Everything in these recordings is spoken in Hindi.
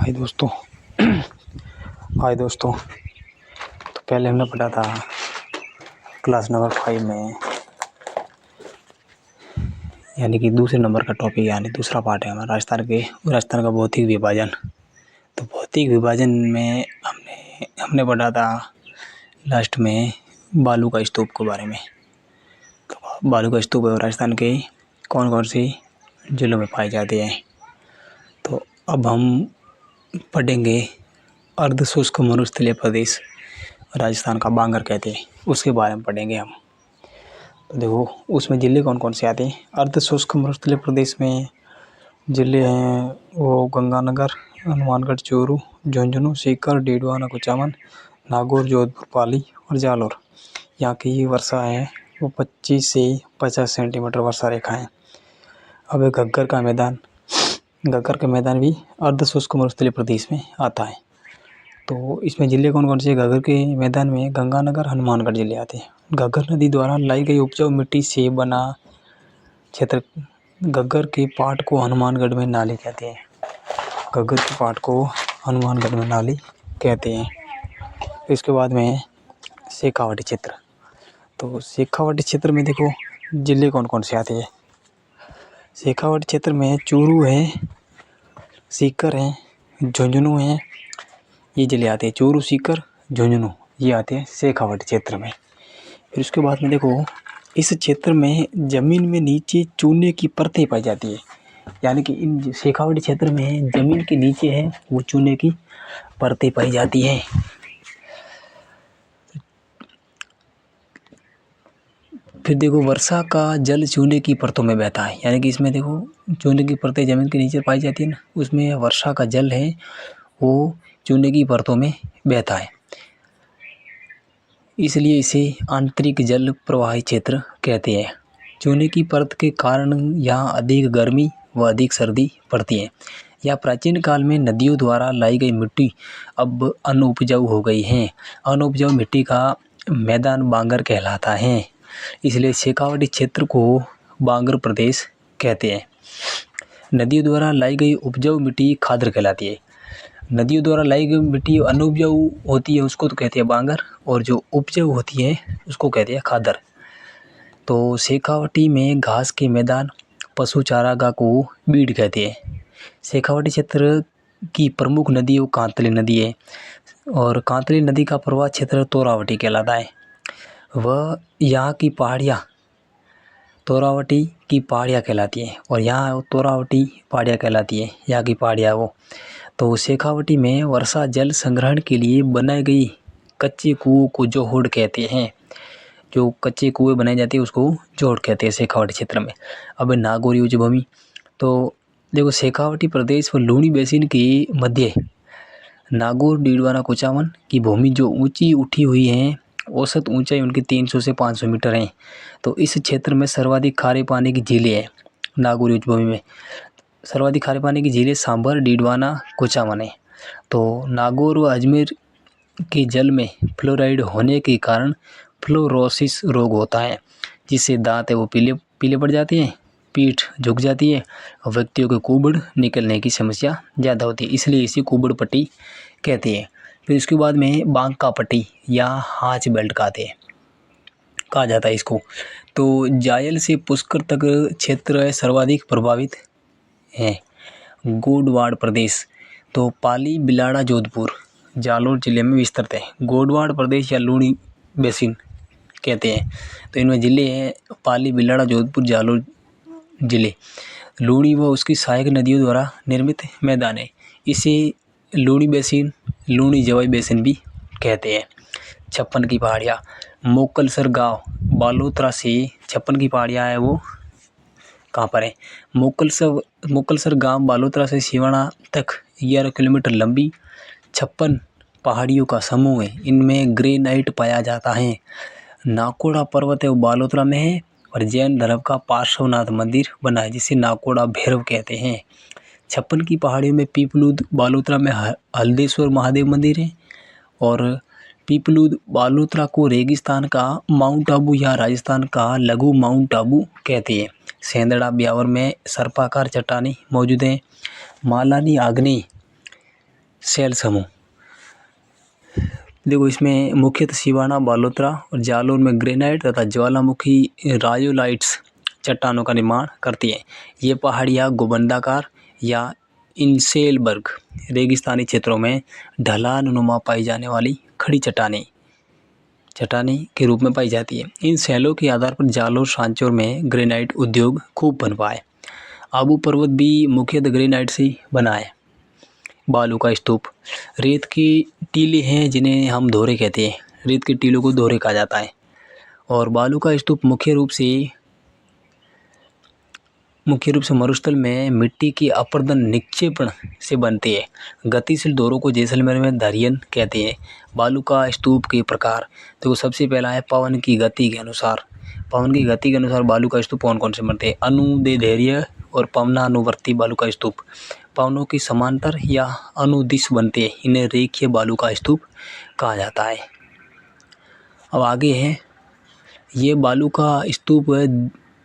हाय दोस्तों। तो पहले हमने पढ़ा था क्लास नंबर 5 में, यानी कि दूसरे नंबर का टॉपिक, यानी दूसरा पार्ट है हमारा राजस्थान का भौतिक विभाजन। तो भौतिक विभाजन में हमने पढ़ा था लास्ट में बालू का स्तूप के बारे में। तो बालू का स्तूप राजस्थान के कौन कौन सी जिलों में पाए जाते हैं। तो अब हम पढ़ेंगे अर्ध शुष्क मरुस्थलीय प्रदेश, राजस्थान का बांगर कहते हैं, उसके बारे में पढ़ेंगे हम। तो देखो उसमें ज़िले कौन कौन से आते हैं। अर्ध शुष्क मरुस्थलीय प्रदेश में ज़िले हैं वो गंगानगर, हनुमानगढ़, चूरू, झुंझुनू, सीकर, डीडवाना, कुचामन, नागौर, जोधपुर, पाली और जालोर। यहाँ की वर्षा है वो 25 से 50 सेंटीमीटर वर्षा रेखा है। अब घग्गर का मैदान भी अर्ध शुष्क मरुस्थलीय प्रदेश में आता है। तो इसमें ज़िले कौन कौन से। घग्गर के मैदान में गंगानगर, हनुमानगढ़ ज़िले आते हैं। घग्गर नदी द्वारा लाई गई उपजाऊ मिट्टी से बना क्षेत्र घग्गर के पाट को हनुमानगढ़ में नाली कहते हैं। घग्गर के पाट को हनुमानगढ़ में नाली कहते हैं। इसके बाद में शेखावाटी क्षेत्र। तो शेखावाटी क्षेत्र में देखो ज़िले कौन कौन से आते हैं। शेखावाटी क्षेत्र में चूरू है, सीकर है, झुंझुनू है, ये ज़िले आते हैं। चूरू, सीकर, झुंझुनू ये आते हैं शेखावाटी क्षेत्र में। फिर उसके बाद में देखो इस क्षेत्र में ज़मीन में नीचे चूने की परतें पाई जाती है। यानी कि इन शेखावाटी क्षेत्र में ज़मीन के नीचे है वो चूने की परतें पाई जाती हैं। फिर देखो वर्षा का जल चूने की परतों में बहता है। यानी कि इसमें देखो चूने की परतें ज़मीन के नीचे पाई जाती है ना, उसमें वर्षा का जल है वो चूने की परतों में बहता है, इसलिए इसे आंतरिक जल प्रवाही क्षेत्र कहते हैं। चूने की परत के कारण यहाँ अधिक गर्मी व अधिक सर्दी पड़ती है। यह प्राचीन काल में नदियों द्वारा लाई गई मिट्टी अब अनुपजाऊ हो गई है। अनुपजाऊ मिट्टी का मैदान बांगर कहलाता है, इसलिए शेखावाटी क्षेत्र को बांगर प्रदेश कहते हैं। नदियों द्वारा लाई गई उपजाऊ मिट्टी खादर कहलाती है। नदियों द्वारा लाई गई मिट्टी अनुपजाऊ होती है उसको तो कहते हैं बांगर, और जो उपजाऊ होती है उसको कहते हैं खादर। तो शेखावाटी में घास के मैदान, पशु चारागाह को बीड़ कहते हैं। शेखावाटी क्षेत्र की प्रमुख नदी वो कांतली नदी है, और कांतली नदी का प्रवाह क्षेत्र तोरावटी कहलाता है। वह यहाँ की पहाड़ियाँ तोरावटी की पहाड़ियाँ कहलाती हैं, और यहाँ तोरावटी पहाड़ियाँ कहलाती है, यहाँ की पहाड़ियाँ वो। तो शेखावाटी में वर्षा जल संग्रहण के लिए बनाई गई कच्चे कुओं को जोहोड़ कहते हैं। जो कच्चे कुएं बनाए जाते हैं उसको जोहोड़ कहते हैं शेखावाटी क्षेत्र में। अब नागौर उच्च भूमि। तो देखो शेखावाटी प्रदेश व लूणी बेसिन के मध्य नागौर, डीडवाना, कुचामन की भूमि जो ऊंची उठी हुई है, औसत ऊंचाई उनकी 300 से 500 मीटर है। तो इस क्षेत्र में सर्वाधिक खारे पानी की झीलें हैं। नागौर उच्च भूमि में सर्वाधिक खारे पानी की झीलें सांभर, डीडवाना, कुचामन है। तो नागौर व अजमेर के जल में फ्लोराइड होने के कारण फ्लोरोसिस रोग होता है, जिससे दांत है वो पीले पड़ जाते हैं, पीठ झुक जाती है और व्यक्तियों के कुबड़ निकलने की समस्या ज़्यादा होती है, इसलिए इसे कुबड़ पट्टी कहते हैं। फिर इसके बाद में बांका पट्टी या हाच बेल्ट कहा जाता है इसको। तो जायल से पुष्कर तक क्षेत्र सर्वाधिक प्रभावित है। गोडवाड़ प्रदेश। तो पाली, बिलाड़ा, जोधपुर, जालोर जिले में विस्तृत है। गोडवाड़ प्रदेश या लूणी बेसिन कहते हैं। तो इनमें ज़िले हैं पाली, बिलाड़ा, जोधपुर, जालोर जिले। लूणी व उसकी सहायक नदियों द्वारा निर्मित मैदान है। इसे लूणी बेसिन, लूणी जवाई बेसिन भी कहते हैं। छप्पन की पहाड़ियाँ। मोकलसर गांव बालोतरा से 56 की पहाड़ियाँ है वो कहाँ पर है। मोकलसर गांव बालोतरा से सिवाना तक 11 किलोमीटर लंबी 56 पहाड़ियों का समूह है। इनमें ग्रेनाइट पाया जाता है। नाकोड़ा पर्वत है वो बालोतरा में है, और जैन धर्म का पार्श्वनाथ मंदिर बना है जिसे नाकोड़ा भैरव कहते हैं। 56 की पहाड़ियों में पीपलूद बालोतरा में हल्देश्वर महादेव मंदिर है, और पीपलूद बालोतरा को रेगिस्तान का माउंट आबू या राजस्थान का लघु माउंट आबू कहते हैं। सेंदड़ा ब्यावर में सर्पाकार चट्टानें मौजूद हैं। मालानी आग्नेय शैल समूह। देखो इसमें मुख्यतः सिवाना, बालोतरा और जालोर में ग्रेनाइट तथा ज्वालामुखी रायोलाइट्स चट्टानों का निर्माण करती हैं। ये पहाड़ियाँ गोबंदाकार या इंसेलबर्ग रेगिस्तानी क्षेत्रों में ढलान नुमा पाई जाने वाली खड़ी चट्टानें के रूप में पाई जाती है। इन शैलों के आधार पर जालोर सांचौर में ग्रेनाइट उद्योग खूब बन पाए। आबू पर्वत भी मुख्यतः ग्रेनाइट से बना है। बालू का स्तूप, रेत के टीले हैं जिन्हें हम धोरे कहते हैं। रेत के टीलों को धोरे कहा जाता है। और बालू का स्तूप मुख्य रूप से मरुस्थल में मिट्टी के अपर्दन निक्षेपण से बनते हैं। गतिशील दौरों को जैसलमेर में दरियन कहते हैं। बालू का स्तूप के प्रकार तो सबसे पहला है पवन की गति के अनुसार। बालू का स्तूप कौन कौन से बनते हैं? अनुदैर्ध्य और पवनानुवर्ती बालू का स्तूप पवनों की समांतर या अनुदिश बनते हैं। इन्हें रेखीय बालू का स्तूप कहा जाता है। अब आगे है, ये बालू का स्तूप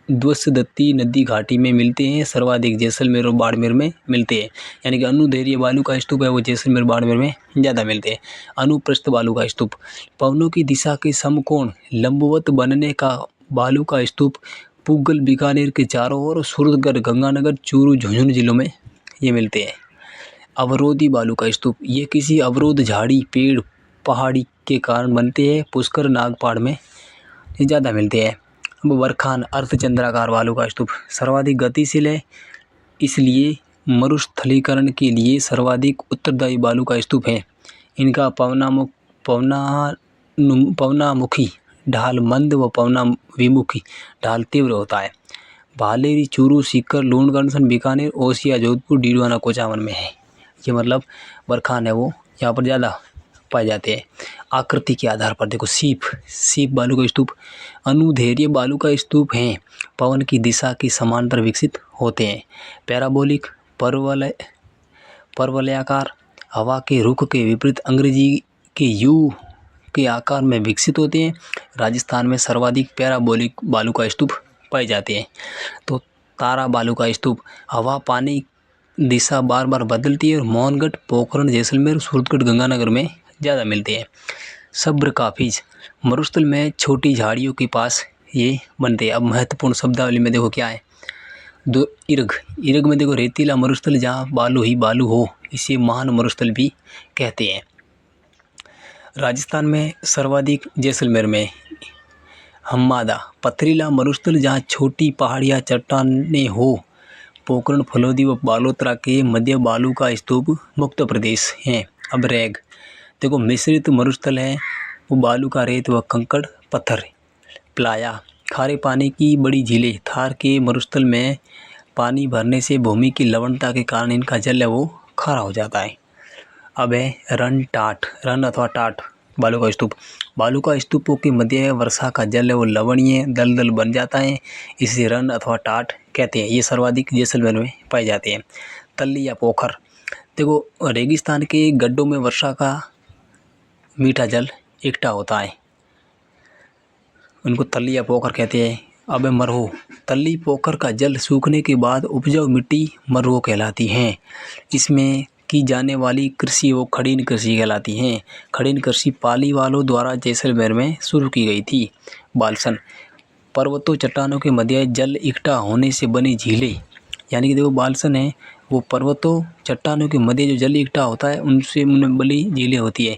द्वंसदत्ती नदी घाटी में मिलते हैं। सर्वाधिक जैसलमेर और बाड़मेर में मिलते हैं। यानी कि अनुदैर्ध्य बालू का स्तूप है वो जैसलमेर बाड़मेर में ज़्यादा मिलते हैं। अनुप्रस्थ बालू का स्तूप पवनों की दिशा के समकोण लंबवत बनने का बालू का स्तूप पुगल बीकानेर के चारों ओर, सूरतगढ़, गंगानगर, चूरू, झुंझुनू जिलों में ये मिलते हैं। अवरोधी बालू का स्तूप ये किसी अवरोध झाड़ी, पेड़, पहाड़ी के कारण बनते हैं। पुष्कर, नागपाड़ में ये ज़्यादा मिलते हैं। बरखान अर्धचंद्राकार बालू का स्तूप सर्वाधिक गतिशील है, इसलिए मरुस्थलीकरण के लिए सर्वाधिक उत्तरदायी बालू का स्तूप है। इनका पवनामुखी ढाल मंद व पवनाभिमुखी ढाल तीव्र होता है। भालेरी, चूरू, सीकर, लूणगढ़, बीकानेर, ओसिया, जोधपुर, डीडवाना, कोचावन में है। ये मतलब बरखान है वो यहाँ पर ज़्यादा पाए जाते हैं। आकृति के आधार पर देखो सीप बालू का स्तूप अनुदैर्ध्य बालू का स्तूप हैं। पवन की दिशा के समांतर विकसित होते हैं। पैराबोलिक परवलयाकार हवा के रुख के विपरीत अंग्रेजी के यू के आकार में विकसित होते हैं। राजस्थान में सर्वाधिक पैराबोलिक बालू का स्तूप पाए जाते हैं। तो तारा बालू का स्तूप हवा पानी दिशा बार बार बदलती है और मोहनगढ़, पोखरण, जैसलमेर, सूरतगढ़, गंगानगर में ज़्यादा मिलते हैं। सब्र काफिज मरुस्थल में छोटी झाड़ियों के पास ये बनते हैं। अब महत्वपूर्ण शब्दावली में देखो क्या है। दो इर्ग में देखो रेतीला मरुस्थल जहाँ बालू ही बालू हो इसे महान मरुस्थल भी कहते हैं। राजस्थान में सर्वाधिक जैसलमेर में हम्मादा पथरीला मरुस्थल जहाँ छोटी पहाड़ियाँ चट्टानें हो। पोखरण, फलोदी व बालोतरा के मध्य बालू का स्तूप मुक्त प्रदेश हैं। अब रैग देखो मिश्रित मरुस्थल है वो बालू का रेत व कंकड़ पत्थर। प्लाया खारे पानी की बड़ी झीलें थार के मरुस्थल में पानी भरने से भूमि की लवणता के कारण इनका जल है वो खारा हो जाता है। अब है रन अथवा टाट बालू का स्तूप। बालू का स्तूपों के मध्य वर्षा का जल है वो लवणीय दलदल बन जाता है, इसे रन अथवा टाट कहते हैं। ये सर्वाधिक जैसलमेर में पाए जाते हैं। तल्ली या पोखर देखो रेगिस्तान के गड्ढों में वर्षा का मीठा जल इकट्ठा होता है, उनको तल्ली या पोखर कहते हैं। अब मरहो तल्ली पोखर का जल सूखने के बाद उपजाऊ मिट्टी मरहो कहलाती हैं। इसमें की जाने वाली कृषि वो खड़ीन कृषि कहलाती हैं। खड़ीन कृषि पाली वालों द्वारा जैसलमेर में शुरू की गई थी। बालसन पर्वतों चट्टानों के मध्य जल इकट्ठा होने से बनी झीलें, यानी कि देखो बालसन है वो पर्वतों चट्टानों के मध्य जो जल इकट्ठा होता है उनसे बनी झीलें होती है।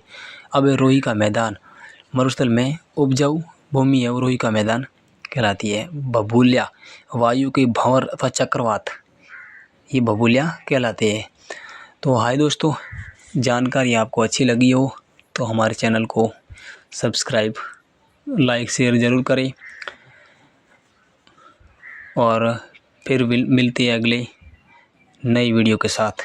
अब रोही का मैदान मरुस्थल में उपजाऊ भूमि है वो रोही का मैदान कहलाती है। बबूल्या वायु के भंवर अथवा चक्रवात ये बबूल्या कहलाते हैं। तो हाय दोस्तों, जानकारी आपको अच्छी लगी हो तो हमारे चैनल को सब्सक्राइब, लाइक, शेयर ज़रूर करें और फिर मिलते हैं अगले नई वीडियो के साथ।